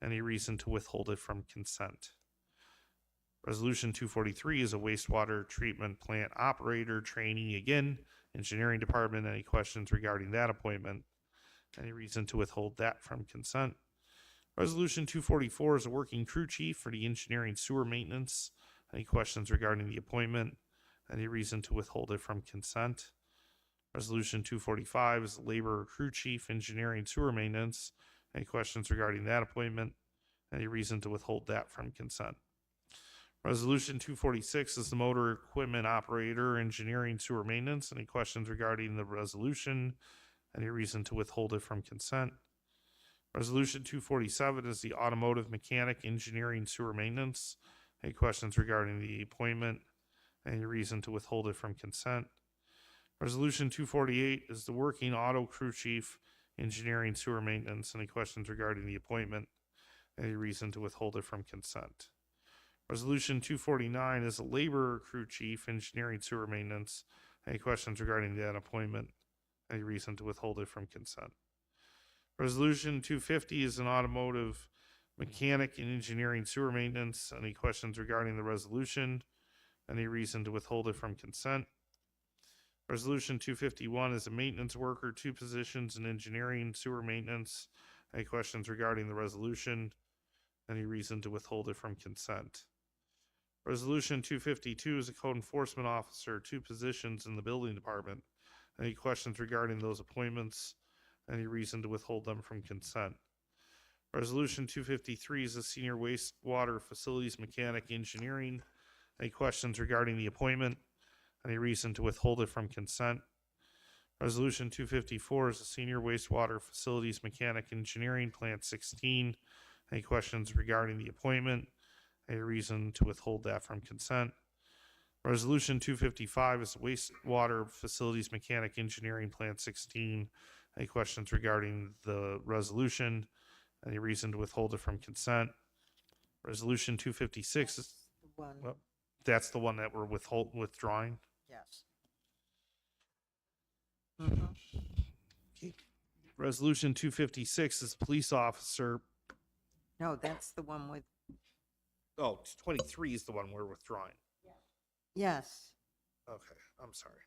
Any reason to withhold it from consent? Resolution 243 is a wastewater treatment plant operator trainee, again, engineering department. Any questions regarding that appointment? Any reason to withhold that from consent? Resolution 244 is a working crew chief for the engineering sewer maintenance. Any questions regarding the appointment? Any reason to withhold it from consent? Resolution 245 is a labor crew chief, engineering sewer maintenance. Any questions regarding that appointment? Any reason to withhold that from consent? Resolution 246 is the motor equipment operator, engineering sewer maintenance. Any questions regarding the resolution? Any reason to withhold it from consent? Resolution 247 is the automotive mechanic, engineering sewer maintenance. Any questions regarding the appointment? Any reason to withhold it from consent? Resolution 248 is the working auto crew chief, engineering sewer maintenance. Any questions regarding the appointment? Any reason to withhold it from consent? Resolution 249 is a labor crew chief, engineering sewer maintenance. Any questions regarding that appointment? Any reason to withhold it from consent? Resolution 250 is an automotive mechanic and engineering sewer maintenance. Any questions regarding the resolution? Any reason to withhold it from consent? Resolution 251 is a maintenance worker, 2 positions in engineering sewer maintenance. Any questions regarding the resolution? Any reason to withhold it from consent? Resolution 252 is a code enforcement officer, 2 positions in the building department. Any questions regarding those appointments? Any reason to withhold them from consent? Resolution 253 is a senior wastewater facilities mechanic, engineering. Any questions regarding the appointment? Any reason to withhold it from consent? Resolution 254 is a senior wastewater facilities mechanic, engineering, plant 16. Any questions regarding the appointment? Any reason to withhold that from consent? Resolution 255 is wastewater facilities mechanic, engineering, plant 16. Any questions regarding the resolution? Any reason to withhold it from consent? Resolution 256 is, The one, well, that's the one that we're withdrawing. yes. Mhm. Resolution 256 is police officer. No, that's the one with, Oh, 23 is the one we're withdrawing. yes. Okay, I'm sorry.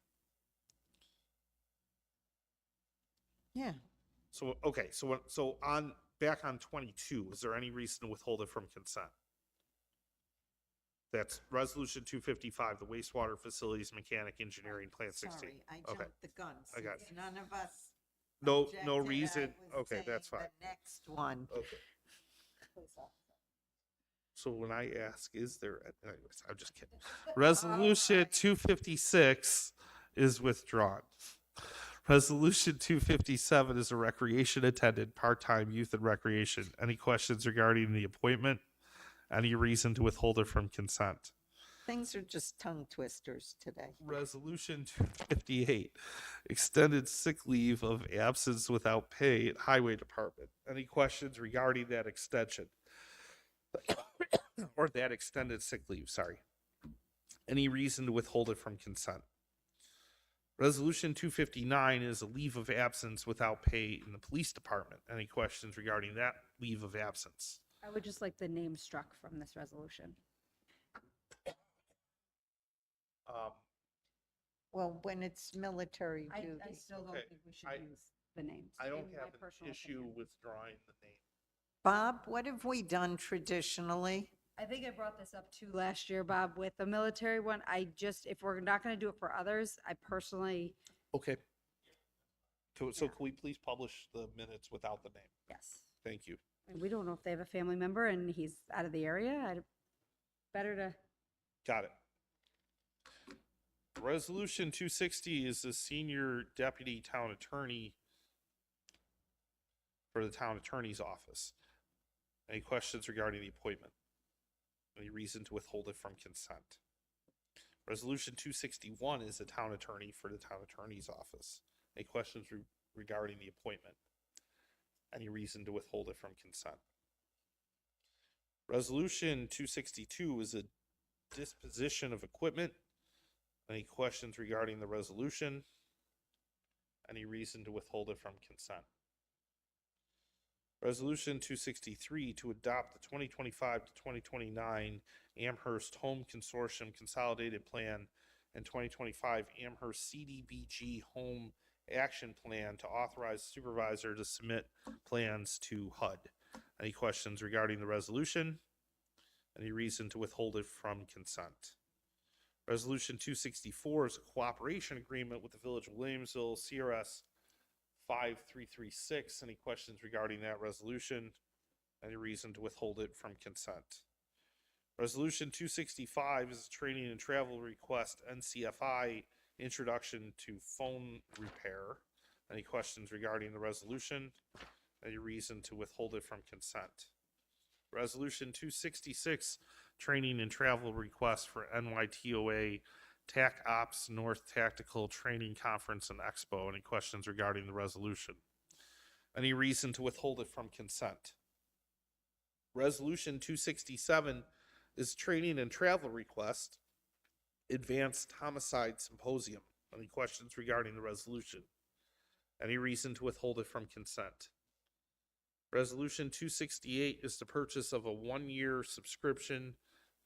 Yeah. So, okay, so back on 22, is there any reason to withhold it from consent? That's Resolution 255, the wastewater facilities mechanic engineering plan 16. Sorry, I Okay. jumped the gun. I got Since none of us No objected, I reason. was Okay, that's saying fine. The next one. Okay. So when I ask, is there, anyways, I'm just kidding. Resolution 256 is withdrawn. Resolution 257 is a recreation attendant, part-time youth and recreation. Any questions regarding the appointment? Any reason to withhold it from consent? Things are just tongue twisters today. Resolution 258, extended sick leave of absence without pay at Highway Department. Any questions regarding that extension? Or that extended sick leave, sorry. Any reason to withhold it from consent? Resolution 259 is a leave of absence without pay in the police department. Any questions regarding that leave of absence? I would just like the name struck from this resolution. Well, when it's military I duty. still don't Okay, think we should I- use the names. I don't in my have an personal issue opinion. withdrawing the name. Bob, what have we done traditionally? I think I brought this up too last year, Bob, with the military one. I just, if we're not going to do it for others, I personally, Okay. So Yeah. can we please publish the minutes without the name? yes. Thank you. And we don't know if they have a family member and he's out of the area. Better to, Got it. Resolution 260 is the senior deputy town attorney for the town attorney's office. Any questions regarding the appointment? Any reason to withhold it from consent? Resolution 261 is the town attorney for the town attorney's office. Any questions regarding the appointment? Any reason to withhold it from consent? Resolution 262 is a disposition of equipment. Any questions regarding the resolution? Any reason to withhold it from consent? Resolution 263 to adopt the 2025 to 2029 Amherst Home Consortium Consolidated Plan and 2025 Amherst CDBG Home Action Plan to authorize supervisor to submit plans to HUD. Any questions regarding the resolution? Any reason to withhold it from consent? Resolution 264 is a cooperation agreement with the Village of Williamsville, CRS 5336. Any questions regarding that resolution? Any reason to withhold it from consent? Resolution 265 is a training and travel request, NCFI, introduction to phone repair. Any questions regarding the resolution? Any reason to withhold it from consent? Resolution 266, training and travel request for NYTOA TAC Ops North Tactical Training Conference and Expo. Any questions regarding the resolution? Any reason to withhold it from consent? Resolution 267 is training and travel request, Advanced Homicide Symposium. Any questions regarding the resolution? Any reason to withhold it from consent? Resolution 268 is the purchase of a one-year subscription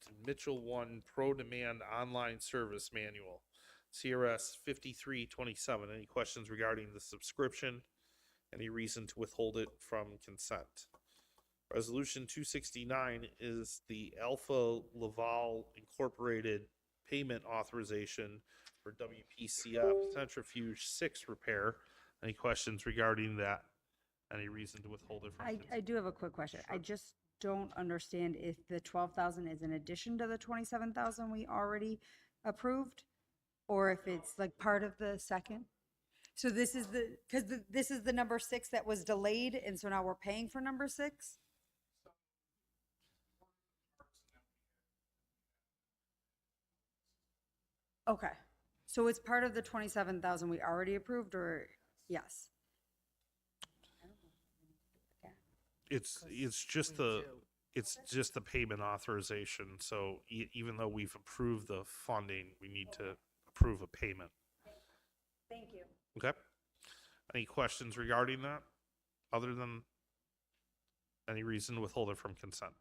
to Mitchell One Pro Demand Online Service Manual, CRS 5327. Any questions regarding the subscription? Any reason to withhold it from consent? Resolution 269 is the Alpha Laval Incorporated payment authorization for WPCF Centrifuge 6 repair. Any questions regarding that? Any reason to withhold it from I consent? do have a quick question. I Sure. just don't understand if the 12,000 is in addition to the 27,000 we already approved, or if it's like part of the second. So this is this is the number 6 that was delayed, and so now we're paying for number 6? Okay, so it's part of the 27,000 we already approved, or, yes? It's just the payment authorization. So even though we've approved the funding, we need to approve a payment. Thank you. Okay? Any questions regarding that? Other than any reason to withhold it from consent?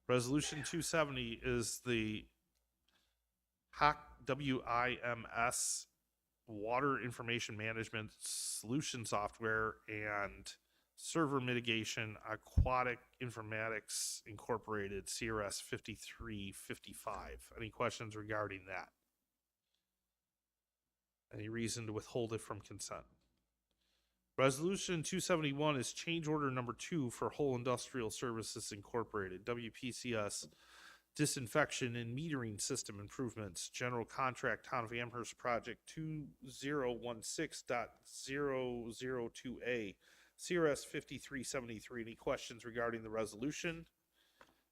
Resolution 270 is the HOC WIMS Water Information Management Solution Software and Server Mitigation Aquatic Informatics Incorporated, CRS 5355. Any questions regarding that? Any reason to withhold it from consent? Resolution 271 is change order number 2 for Whole Industrial Services Incorporated, WPCS Disinfection and Metering System Improvements, General Contract, Town of Amherst Project 2016.002A, CRS 5373. Any questions regarding the resolution?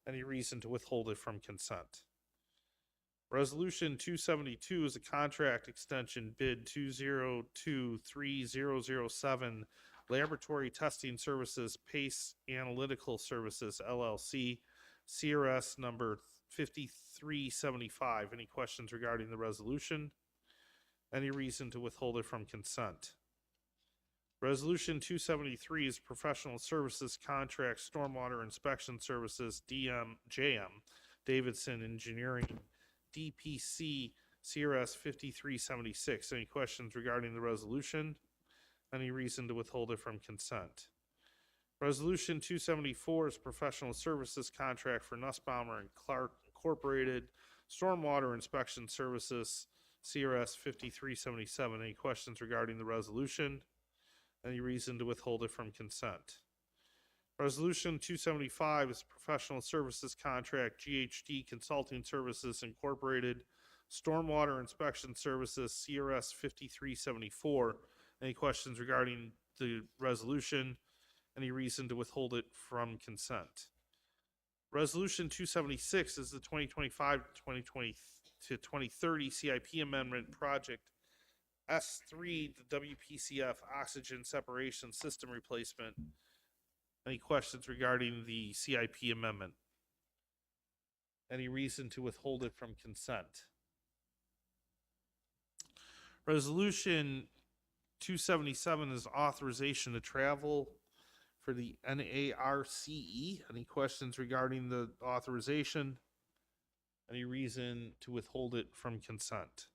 Any reason to withhold it from consent? Resolution 272 is a contract extension bid 2023007, Laboratory Testing Services, Pace Analytical Services, LLC, CRS number 5375. Any questions regarding the resolution? Any reason to withhold it from consent? Resolution 273 is professional services contract, stormwater inspection services, JM, Davidson Engineering, DPC, CRS 5376. Any questions regarding the resolution? Any reason to withhold it from consent? Resolution 274 is professional services contract for Nussbaumer and Clark Incorporated, stormwater inspection services, CRS 5377. Any questions regarding the resolution? Any reason to withhold it from consent? Resolution 275 is professional services contract, GHD Consulting Services Incorporated, stormwater inspection services, CRS 5374. Any questions regarding the resolution? Any reason to withhold it from consent? Resolution 276 is the 2025 to 2030 CIP Amendment Project S3, the WPCF Oxygen Separation System Replacement. Any questions regarding the CIP amendment? Any reason to withhold it from consent? Resolution 277 is authorization to travel for the NARCE. Any questions regarding the authorization? Any reason to withhold it from consent?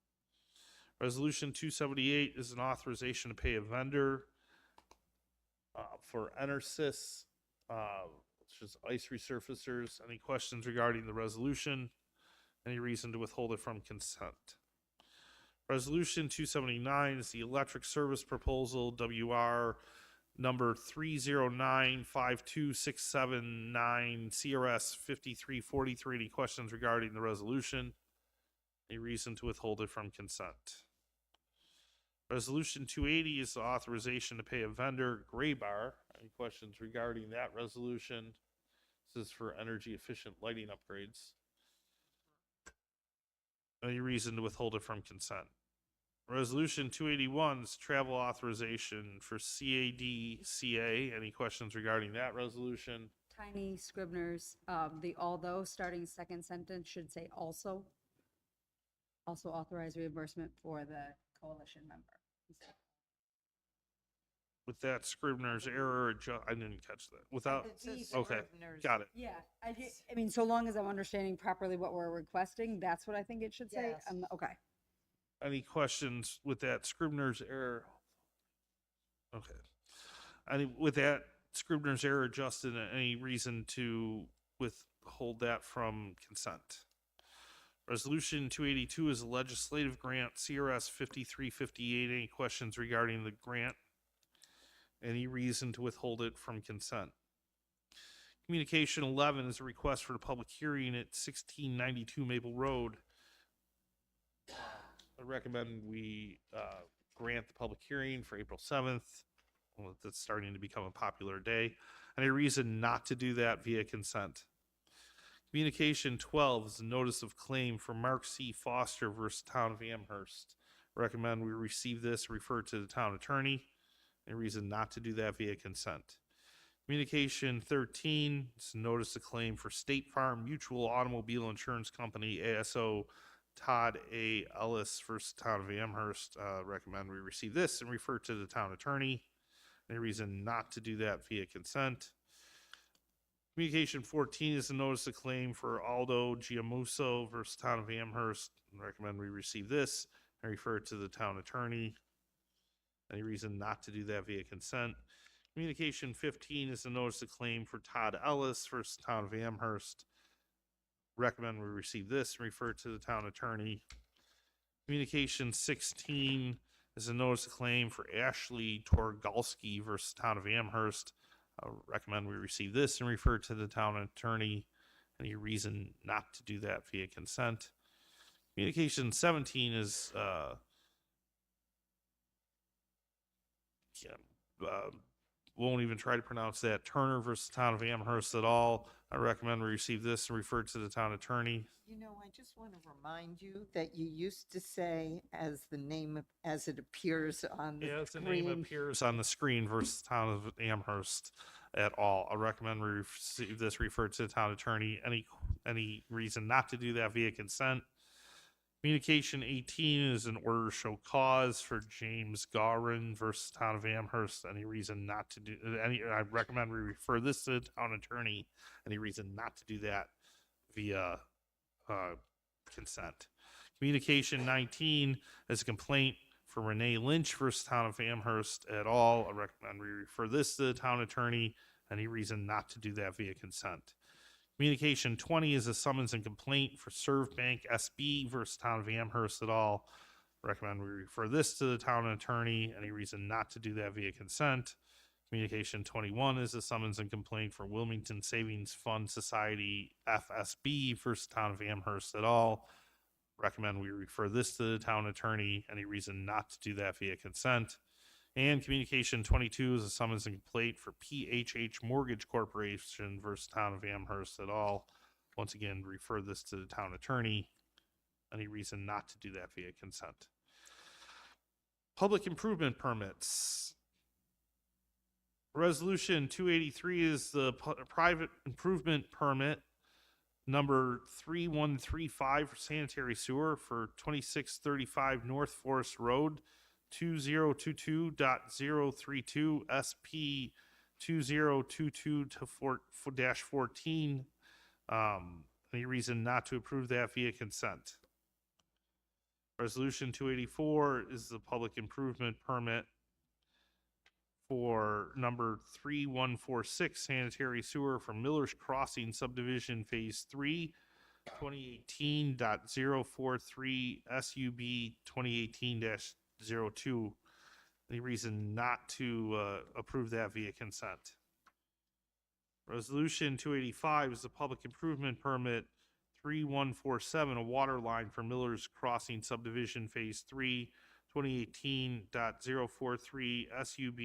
Resolution 278 is an authorization to pay a vendor for Enersys, which is ice resurfacers. Any questions regarding the resolution? Any reason to withhold it from consent? Resolution 279 is the electric service proposal, WR number 309-52679, CRS 5343. Any questions regarding the resolution? Any reason to withhold it from consent? Resolution 280 is the authorization to pay a vendor, Graybar. Any questions regarding that resolution? This is for energy efficient lighting upgrades. Any reason to withhold it from consent? Resolution 281 is travel authorization for CADCA. Any questions regarding that resolution? Tiny Scribner's, the although starting second sentence should say also. Also authorize reimbursement for the coalition member. With that Scribner's error, I didn't catch that. Without, It says okay, Scrivener's. got it. Yeah, I mean, so long as I'm understanding properly what we're requesting, that's what I think it should say. Yes. Okay. Any questions with that Scribner's error? Okay. With that Scribner's error, Justin, any reason to withhold that from consent? Resolution 282 is a legislative grant, CRS 5358. Any questions regarding the grant? Any reason to withhold it from consent? Communication 11 is a request for the public hearing at 1692 Maple Road. I recommend we grant the public hearing for April 7th. Well, that's starting to become a popular day. Any reason not to do that via consent? Communication 12 is a notice of claim for Mark C. Foster versus Town of Amherst. Recommend we receive this, refer to the town attorney. Any reason not to do that via consent? Communication 13 is a notice of claim for State Farm Mutual Automobile Insurance Company, ASO Todd A. Ellis versus Town of Amherst. Recommend we receive this and refer to the town attorney. Any reason not to do that via consent? Communication 14 is a notice of claim for Aldo Giamuso versus Town of Amherst. Recommend we receive this and refer it to the town attorney. Any reason not to do that via consent? Communication 15 is a notice of claim for Todd Ellis versus Town of Amherst. Recommend we receive this and refer to the town attorney. Communication 16 is a notice of claim for Ashley Torgalski versus Town of Amherst. Recommend we receive this and refer to the town attorney. Any reason not to do that via consent? Communication 17 is won't even try to pronounce that. Turner versus Town of Amherst at all. I recommend we receive this and refer to the town attorney. You know, I just want to remind you that you used to say as the name, as it appears on the As the name screen. appears on the screen versus Town of Amherst at all. I recommend we receive this referred to the town attorney. Any reason not to do that via consent? Communication 18 is an order to show cause for James Garin versus Town of Amherst. Any reason not to do I recommend we refer this to the town attorney. Any reason not to do that via consent? Communication 19 is a complaint for Renee Lynch versus Town of Amherst at all. I recommend we refer this to the town attorney. Any reason not to do that via consent? Communication 20 is a summons and complaint for Serve Bank SB versus Town of Amherst at all. Recommend we refer this to the town attorney. Any reason not to do that via consent? Communication 21 is a summons and complaint for Wilmington Savings Fund Society FSB versus Town of Amherst at all. Recommend we refer this to the town attorney. Any reason not to do that via consent? And communication 22 is a summons and complaint for PHH Mortgage Corporation versus Town of Amherst at all. Once again, refer this to the town attorney. Any reason not to do that via consent? Public improvement permits. Resolution 283 is the private improvement permit number 3135 for sanitary sewer for 2635 North Forest Road, 2022.032 SP 2022-14. Any reason not to approve that via consent? Resolution 284 is the public improvement permit for number 3146 sanitary sewer for Miller's Crossing subdivision phase 3, 2018.043 SUB 2018-02. Any reason not to approve that via consent? Resolution 285 is the public improvement permit 3147, a water line for Miller's Crossing subdivision phase 3, 2018.043 SUB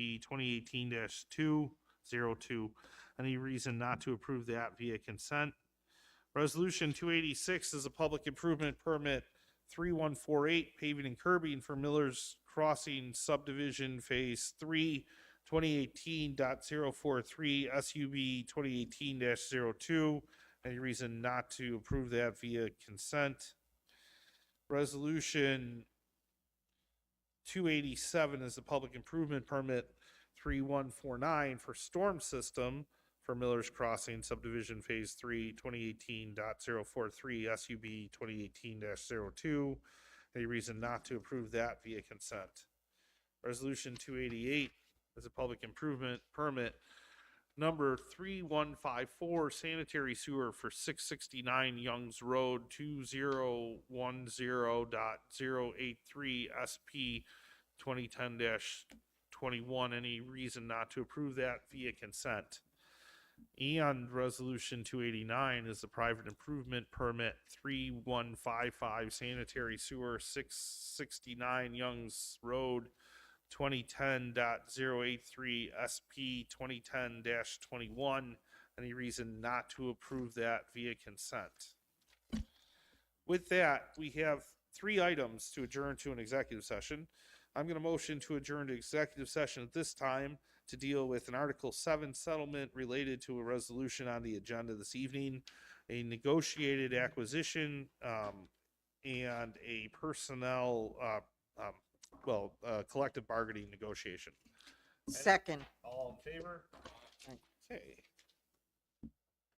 2018-202. Any reason not to approve that via consent? Resolution 286 is a public improvement permit 3148, paving and curbing for Miller's Crossing subdivision phase 3, 2018.043 SUB 2018-02. Any reason not to approve that via consent? Resolution 287 is the public improvement permit 3149 for storm system for Miller's Crossing subdivision phase 3, 2018.043 SUB 2018-02. Any reason not to approve that via consent? Resolution 288 is a public improvement permit number 3154 sanitary sewer for 669 Youngs Road, 2010.083 SP 2010-21. Any reason not to approve that via consent? And resolution 289 is the private improvement permit 3155 sanitary sewer 669 Youngs Road, 2010.083 SP 2010-21. Any reason not to approve that via consent? With that, we have 3 items to adjourn to an executive session. I'm going to motion to adjourn to executive session at this time to deal with an Article 7 settlement related to a resolution on the agenda this evening, a negotiated acquisition, and a personnel, collective bargaining negotiation. Second. All in favor? Okay.